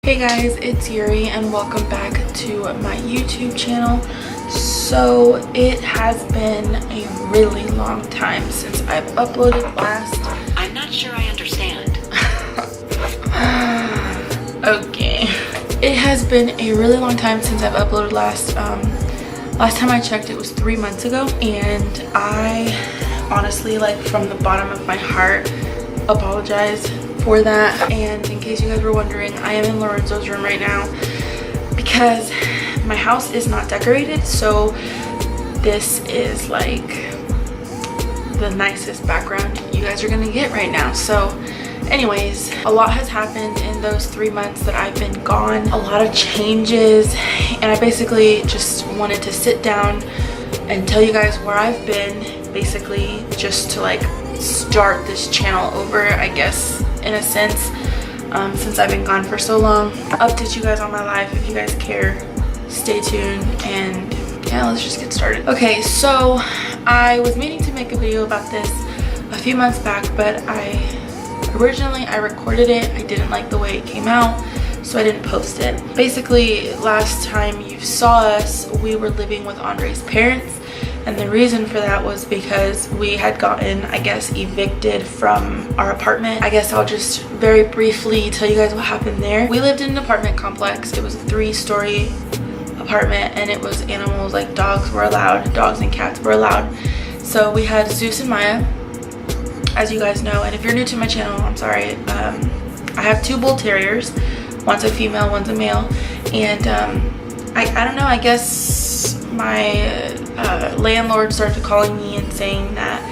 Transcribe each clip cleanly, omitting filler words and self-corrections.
Hey guys, it's Yuri and welcome back to my YouTube channel. So it has been a really long time since I've uploaded last. I'm not sure I understand. Okay. It has been a really long time since I've uploaded last. Last time I checked it was 3 months ago, and I honestly, like, from the bottom of my heart apologize for that. And in case you guys were wondering, I am in Lorenzo's room right now because my house is not decorated, so this is like the nicest background you guys are gonna get right now. So anyways, a lot has happened in those 3 months that I've been gone, a lot of changes, and I basically just wanted to sit down and tell you guys where I've been, basically just to like start this channel over, I guess, in a sense, since I've been gone for so long. Update you guys on my life. If you guys care, stay tuned, and yeah, let's just get started. Okay, so I was meaning to make a video about this a few months back, but originally I recorded it. I didn't like the way it came out, so I didn't post it. Basically, last time you saw us, we were living with Andre's parents. And the reason for that was because we had gotten, I guess, evicted from our apartment. I guess I'll just very briefly tell you guys what happened there. We lived in an apartment complex. It was a 3-story apartment, and it was animals, like dogs were allowed. Dogs and cats were allowed. So we had Zeus and Maya, as you guys know. And if you're new to my channel, I'm sorry. I have 2 bull terriers. One's a female, one's a male. And I don't know, I guess my landlord started calling me and saying that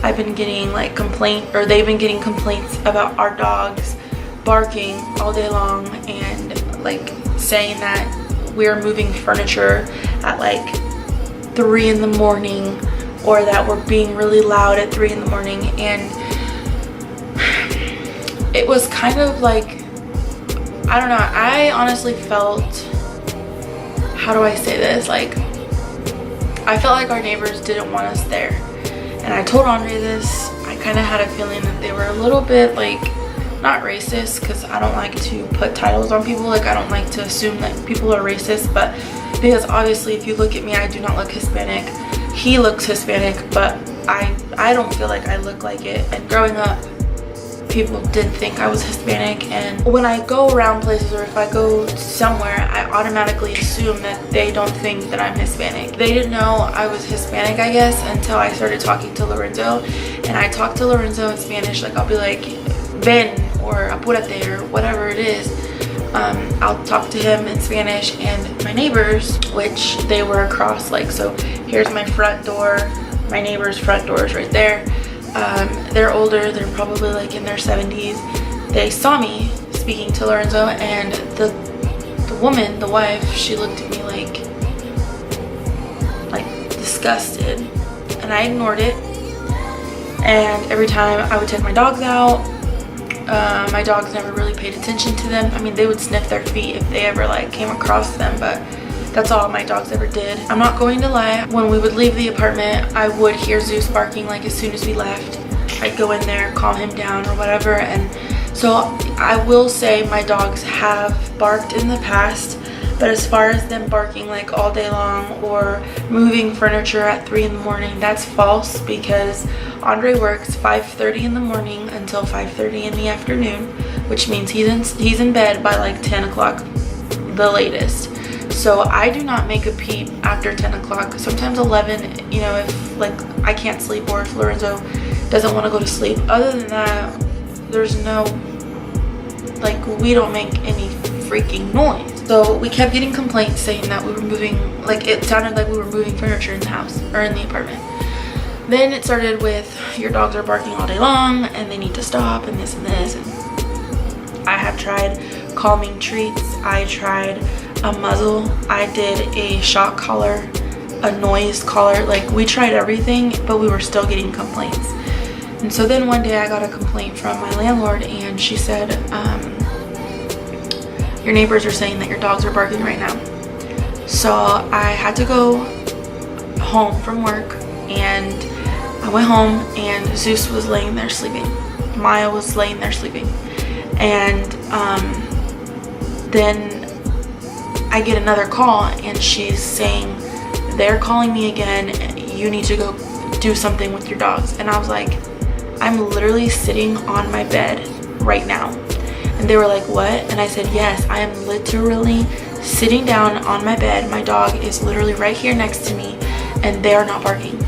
I've been getting like they've been getting complaints about our dogs barking all day long, and like saying that we're moving furniture at like 3 in the morning, or that we're being really loud at 3 in the morning. And it was kind of like, I don't know, I honestly felt, how do I say this, like, I felt like our neighbors didn't want us there. And I told Andre this. I kind of had a feeling that they were a little bit, like, not racist, because I don't like to put titles on people. Like, I don't like to assume that people are racist, but because obviously if you look at me, I do not look Hispanic. He looks Hispanic, but I don't feel like I look like it. And growing up, people did think I was Hispanic, and when I go around places, or if I go somewhere, I automatically assume that they don't think that I'm Hispanic. They didn't know I was Hispanic, I guess, until I started talking to Lorenzo. And I talk to Lorenzo in Spanish, like I'll be like, ven, or apúrate, or whatever it is. I'll talk to him in Spanish, and my neighbors, which they were across, like, so here's my front door, my neighbor's front door is right there. They're older, they're probably like in their 70s. They saw me speaking to Lorenzo, and the woman, the wife, she looked at me like disgusted, and I ignored it. And every time I would take my dogs out, my dogs never really paid attention to them. I mean, they would sniff their feet if they ever like came across them, but that's all my dogs ever did. I'm not going to lie, when we would leave the apartment, I would hear Zeus barking like as soon as we left. I'd go in there, calm him down or whatever. And so I will say my dogs have barked in the past, but as far as them barking like all day long or moving furniture at 3 in the morning, that's false, because Andre works 5:30 in the morning until 5:30 in the afternoon, which means he's in bed by like 10 o'clock, the latest. So I do not make a peep after 10 o'clock, sometimes 11, you know, if like I can't sleep, or if Lorenzo doesn't want to go to sleep. Other than that, there's no, like, we don't make any freaking noise. So we kept getting complaints saying that we were moving, like it sounded like we were moving furniture in the house, or in the apartment. Then it started with, your dogs are barking all day long and they need to stop, and this and this. And I have tried calming treats, I tried a muzzle, I did a shock collar, a noise collar, like we tried everything, but we were still getting complaints. And so then one day I got a complaint from my landlord, and she said, your neighbors are saying that your dogs are barking right now. So I had to go home from work, and I went home, and Zeus was laying there sleeping. Maya was laying there sleeping. And then I get another call and she's saying, they're calling me again, you need to go do something with your dogs. And I was like, I'm literally sitting on my bed right now. And they were like, what? And I said, yes, I am literally sitting down on my bed. My dog is literally right here next to me and they're not barking.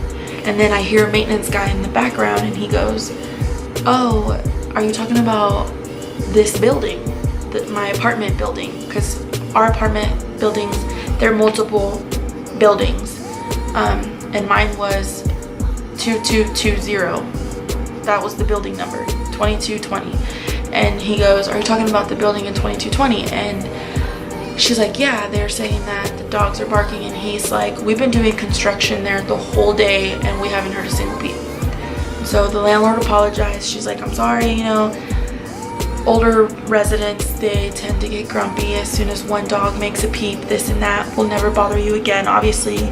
And then I hear a maintenance guy in the background and he goes, oh, are you talking about this building, my apartment building? Because our apartment buildings, there are multiple buildings, and mine was 2220. That was the building number, 2220. And he goes, are you talking about the building in 2220? And she's like, yeah, they're saying that the dogs are barking. And he's like, we've been doing construction there the whole day and we haven't heard a single peep. So the landlord apologized. She's like, I'm sorry, you know, older residents, they tend to get grumpy as soon as one dog makes a peep, this and that. We'll never bother you again. Obviously,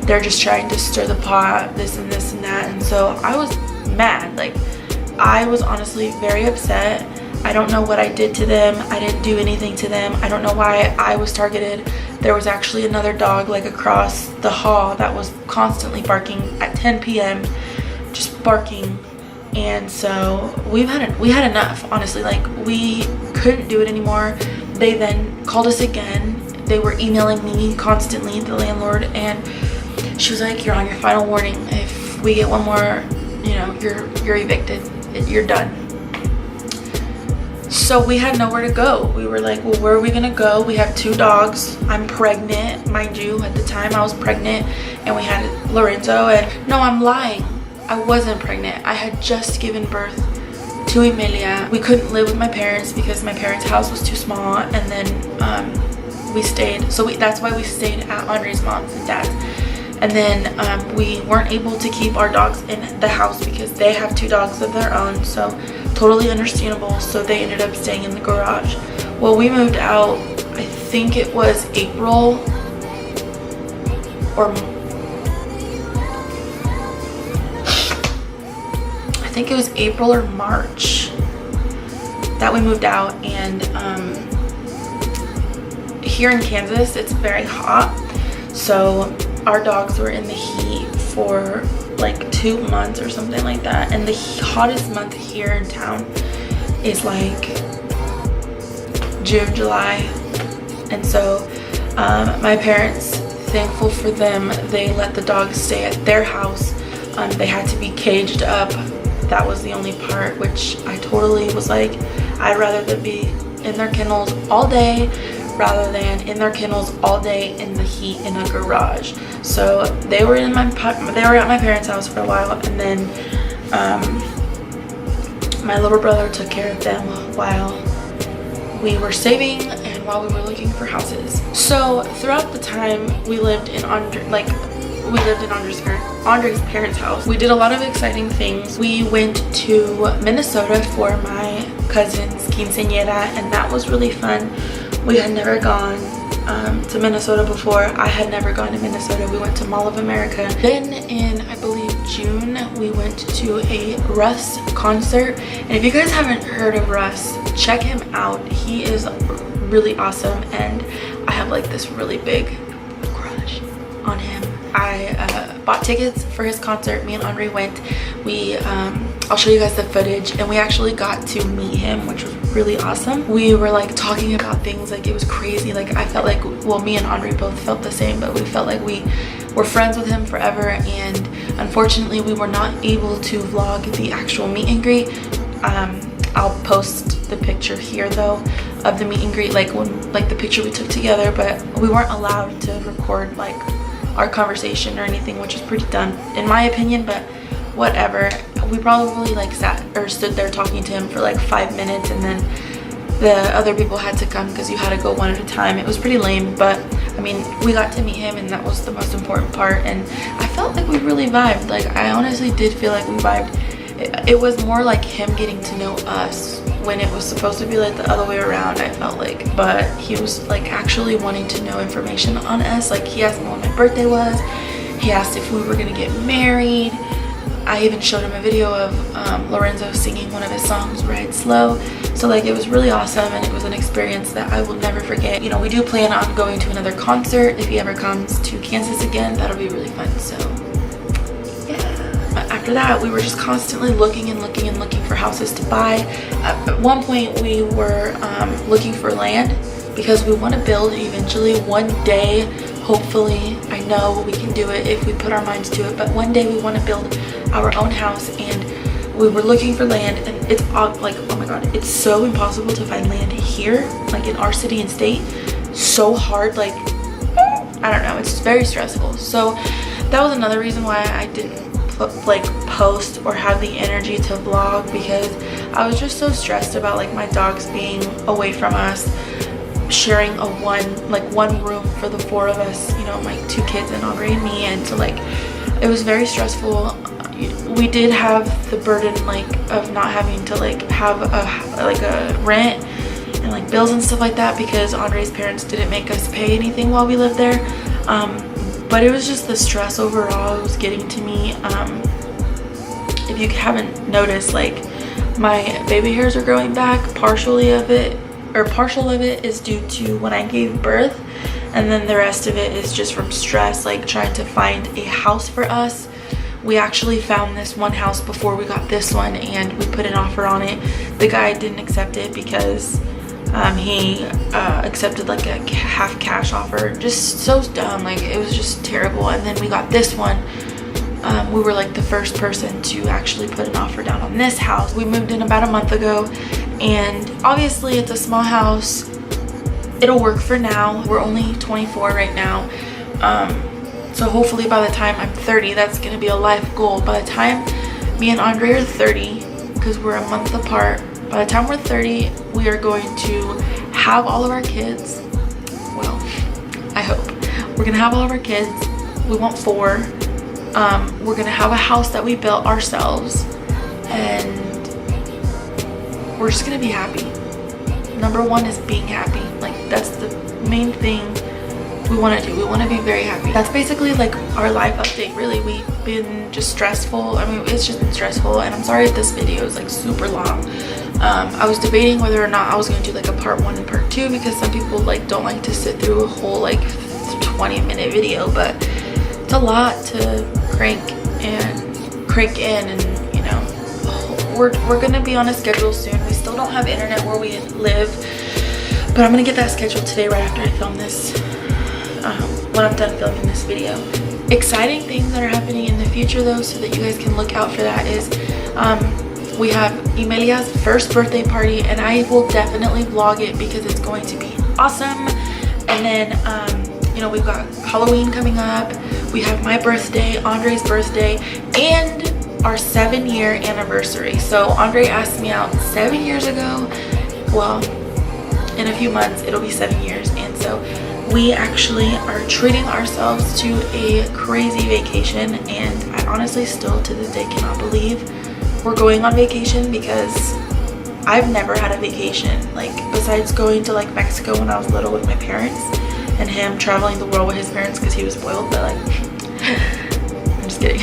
they're just trying to stir the pot, this and this and that. And so I was mad. Like, I was honestly very upset. I don't know what I did to them. I didn't do anything to them. I don't know why I was targeted. There was actually another dog like across the hall that was constantly barking at 10 p.m. just barking. And so we had enough, honestly. Like, we couldn't do it anymore. They then called us again. They were emailing me constantly, the landlord, and she was like, you're on your final warning. If we get one more, you know, you're evicted. You're done. So we had nowhere to go. We were like, well, where are we gonna go? We have 2 dogs. I'm pregnant, mind you. At the time I was pregnant, and we had Lorenzo. And no, I'm lying, I wasn't pregnant. I had just given birth to Emilia. We couldn't live with my parents because my parents' house was too small, and then we stayed. So that's why we stayed at Andre's mom's and dad's. And then we weren't able to keep our dogs in the house because they have 2 dogs of their own. So totally understandable. So they ended up staying in the garage. Well, we moved out, I think it was April or I think it was April or March that we moved out. And here in Kansas, it's very hot. So our dogs were in the heat for like 2 months or something like that. And the hottest month here in town is like June, July. And so my parents, thankful for them, they let the dogs stay at their house. They had to be caged up. That was the only part, which I totally was like, I'd rather them be in their kennels all day rather than in their kennels all day in the heat in a garage. So they were at my parents' house for a while, and then my little brother took care of them while we were saving and while we were looking for houses. So throughout the time we lived in Andre's parents' house, we did a lot of exciting things. We went to Minnesota for my cousin's quinceañera, and that was really fun. We had never gone to Minnesota before. I had never gone to Minnesota. We went to Mall of America. Then in, I believe, June, we went to a Russ concert. And if you guys haven't heard of Russ, check him out. He is really awesome, and I have like this really big crush on him. I bought tickets for his concert. Me and Andre went. I'll show you guys the footage, and we actually got to meet him, which was really awesome. We were like talking about things, like it was crazy. Like I felt like, well, me and Andre both felt the same, but we felt like we were friends with him forever. And unfortunately we were not able to vlog the actual meet and greet. I'll post the picture here though of the meet and greet, like the picture we took together, but we weren't allowed to record like our conversation or anything, which is pretty dumb in my opinion, but whatever. We probably like stood there talking to him for like 5 minutes, and then the other people had to come because you had to go one at a time. It was pretty lame, but I mean, we got to meet him, and that was the most important part. And I felt like we really vibed. Like I honestly did feel like we vibed. It was more like him getting to know us when it was supposed to be like the other way around, I felt like. But he was like actually wanting to know information on us. Like he asked me when my birthday was. He asked if we were gonna get married. I even showed him a video of Lorenzo singing one of his songs, Ride Slow. So like it was really awesome, and it was an experience that I will never forget. You know, we do plan on going to another concert if he ever comes to Kansas again. That'll be really fun. So yeah, after that we were just constantly looking and looking and looking for houses to buy. At one point we were looking for land because we want to build eventually one day. Hopefully, I know we can do it if we put our minds to it, but one day we want to build our own house, and we were looking for land, and it's like, oh my god, it's so impossible to find land here, like in our city and state. So hard, like I don't know, it's very stressful. So that was another reason why I didn't like post or have the energy to vlog, because I was just so stressed about like my dogs being away from us, sharing a one room for the 4 of us, you know, my 2 kids and Andre and me. And so like it was very stressful. We did have the burden like of not having to like have a rent and like bills and stuff like that, because Andre's parents didn't make us pay anything while we lived there. But it was just the stress overall. It was getting to me. If you haven't noticed, like my baby hairs are growing back. Partial of it is due to when I gave birth, and then the rest of it is just from stress, like trying to find a house for us. We actually found this one house before we got this one, and we put an offer on it. The guy didn't accept it because he accepted like a half cash offer. Just so dumb, like it was just terrible. And then we got this one. We were like the first person to actually put an offer down on this house. We moved in about a month ago, and obviously it's a small house. It'll work for now. We're only 24 right now. So hopefully by the time I'm 30, that's gonna be a life goal. By the time me and Andre are 30, because we're a month apart, by the time we're 30, we are going to have all of our kids. Well, I hope. We're gonna have all of our kids. We want 4. We're gonna have a house that we built ourselves, and we're just gonna be happy. Number 1 is being happy. Like that's the main thing we want to do. We want to be very happy. That's basically like our life update, really. We've been just stressful. I mean, it's just been stressful, and I'm sorry if this video is like super long. I was debating whether or not I was going to do like a part 1 and part 2, because some people like don't like to sit through a whole like 20-minute video, but it's a lot to crank in, and you know, we're gonna be on a schedule soon. We still don't have internet where we live, but I'm gonna get that scheduled today right after I film this, when I'm done filming this video. Exciting things that are happening in the future though, so that you guys can look out for that, is we have Emelia's first birthday party, and I will definitely vlog it because it's going to be awesome. And then you know, we've got Halloween coming up. We have my birthday, Andre's birthday, and our 7-year anniversary. So Andre asked me out 7 years ago. Well, in a few months it'll be 7 years, and so we actually are treating ourselves to a crazy vacation. And I honestly still to this day cannot believe we're going on vacation, because I've never had a vacation, like besides going to like Mexico when I was little with my parents, and him traveling the world with his parents because he was spoiled. But like I'm just kidding.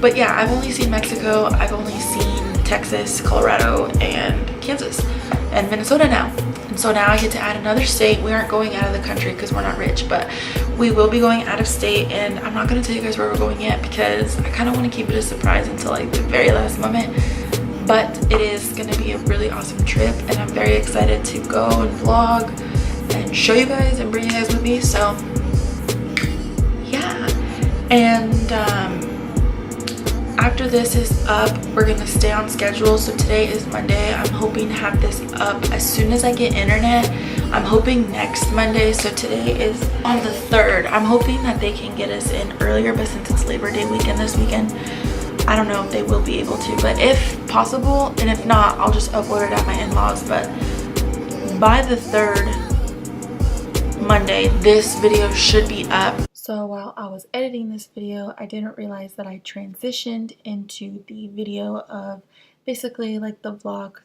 But yeah, I've only seen Mexico, I've only seen Texas, Colorado, and Kansas, and Minnesota now. And so now I get to add another state. We aren't going out of the country because we're not rich, but we will be going out of state, and I'm not going to tell you guys where we're going yet because I kind of want to keep it a surprise until like the very last moment. But it is going to be a really awesome trip, and I'm very excited to go and vlog and show you guys and bring you guys with me. So yeah, and after this is up, we're gonna stay on schedule. So today is Monday. I'm hoping to have this up as soon as I get internet. I'm hoping next Monday. So today is on the 3rd. I'm hoping that they can get us in earlier, but since it's Labor Day weekend this weekend, I don't know if they will be able to, but if possible, and if not, I'll just upload it at my in-laws. But by the 3rd, Monday, this video should be up. So while I was editing this video, I didn't realize that I transitioned into the video of basically like the vlog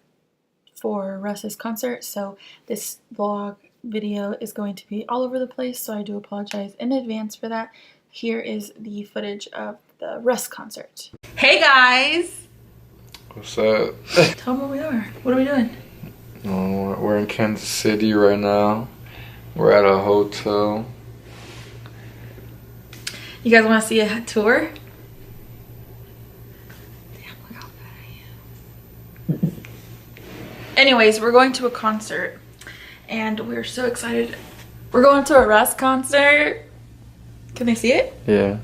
for Russ's concert. So this vlog video is going to be all over the place, so I do apologize in advance for that. Here is the footage of the Russ concert. Hey guys! What's up? Tell them where we are. What are we doing? We're in Kansas City right now. We're at a hotel. You guys want to see a tour? Damn, look how bad I am. Anyways, we're going to a concert and we're so excited. We're going to a Russ concert. Can they see it? Yeah.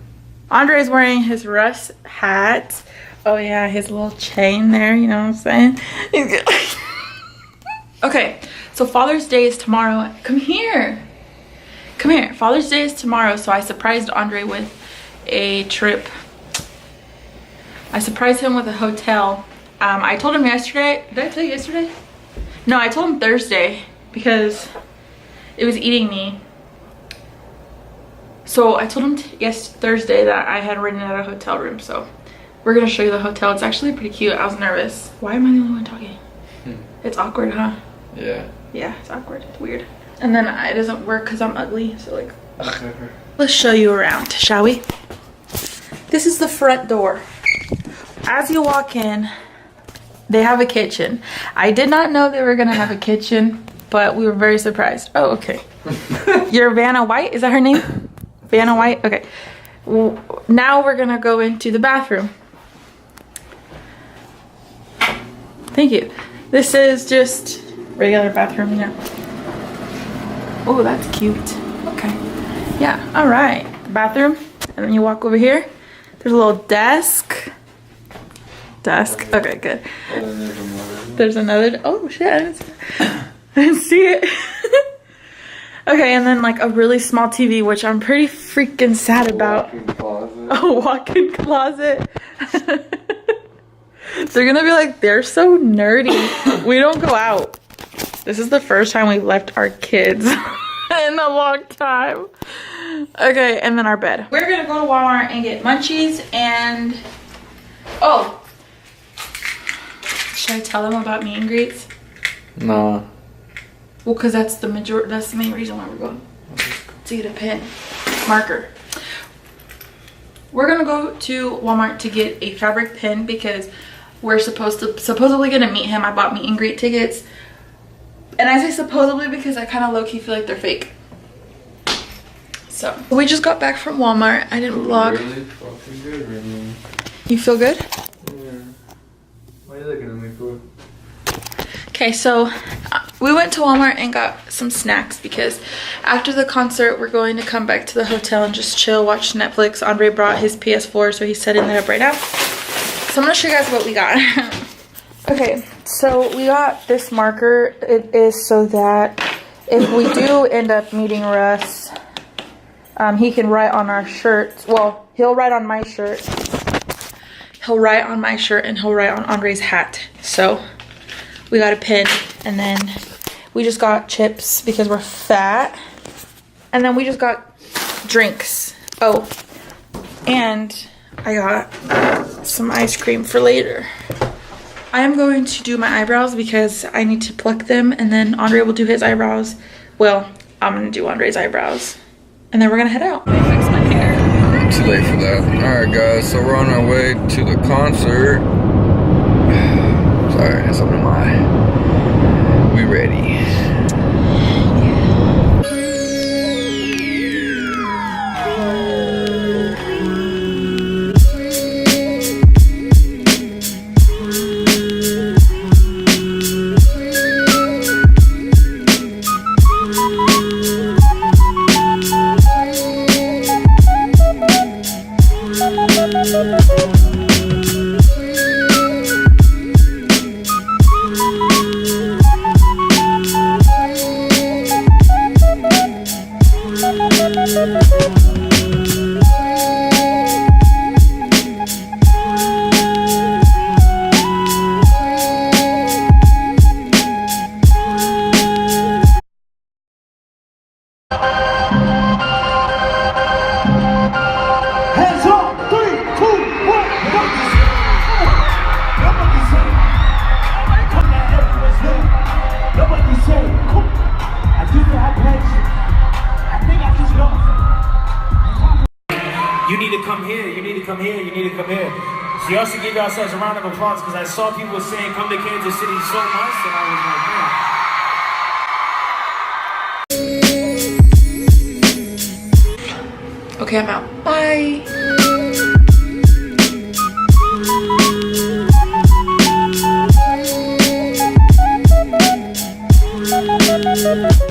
Andre's wearing his Russ hat. Oh yeah, his little chain there, you know what I'm saying? Okay, so Father's Day is tomorrow. Come here. Come here. Father's Day is tomorrow, so I surprised Andre with a trip. I surprised him with a hotel. I told him yesterday. Did I tell you yesterday? No, I told him Thursday because it was eating me. So I told him Thursday that I had rented out a hotel room. So we're gonna show you the hotel. It's actually pretty cute. I was nervous. Why am I the only one talking? It's awkward, huh? Yeah. Yeah, it's awkward. It's weird. And then it doesn't work because I'm ugly. So like, let's show you around, shall we? This is the front door. As you walk in, they have a kitchen. I did not know they were gonna have a kitchen, but we were very surprised. Oh, okay. You're Vanna White, is that her name? Vanna White, okay. Now we're gonna go into the bathroom. Thank you. This is just regular bathroom, yeah. Oh, that's cute. Okay. Yeah, all right. Bathroom, and then you walk over here. There's a little desk. Okay, good. There's another. Oh shit! I didn't see it. Okay, and then like a really small TV, which I'm pretty freaking sad about. A walk-in closet. They're gonna be like, they're so nerdy. We don't go out. This is the first time we've left our kids in a long time. Okay, and then our bed. We're gonna go to Walmart and get munchies and oh. Should I tell them about meet and greets? No. Well, because that's the main reason why we're going. To get a pen. Marker. We're gonna go to Walmart to get a fabric pen because we're supposedly gonna meet him. I bought meet and greet tickets. And I say supposedly because I kind of low-key feel like they're fake. So we just got back from Walmart. I didn't vlog. Really fucking good right now. You feel good? Yeah. What are you looking at me for? Okay, so we went to Walmart and got some snacks because after the concert we're going to come back to the hotel and just chill, watch Netflix. Andre brought his PS4, so he's setting that up right now. So I'm gonna show you guys what we got. Okay, so we got this marker. It is so that if we do end up meeting Russ, he can write on our shirts. Well, he'll write on my shirt. He'll write on my shirt and he'll write on Andre's hat. So we got a pen, and then we just got chips because we're fat. And then we just got drinks. Oh, and I got some ice cream for later. I am going to do my eyebrows because I need to pluck them, and then Andre will do his eyebrows. Well, I'm gonna do Andre's eyebrows. And then we're gonna head out. Let me fix my hair. Too late for that. Alright guys, so we're on our way to the concert. Sorry, that's up in my eye. We ready. So y'all should give yourselves a round of applause because I saw people saying come to Kansas City so much and I was like, man. Okay, I'm out. Bye.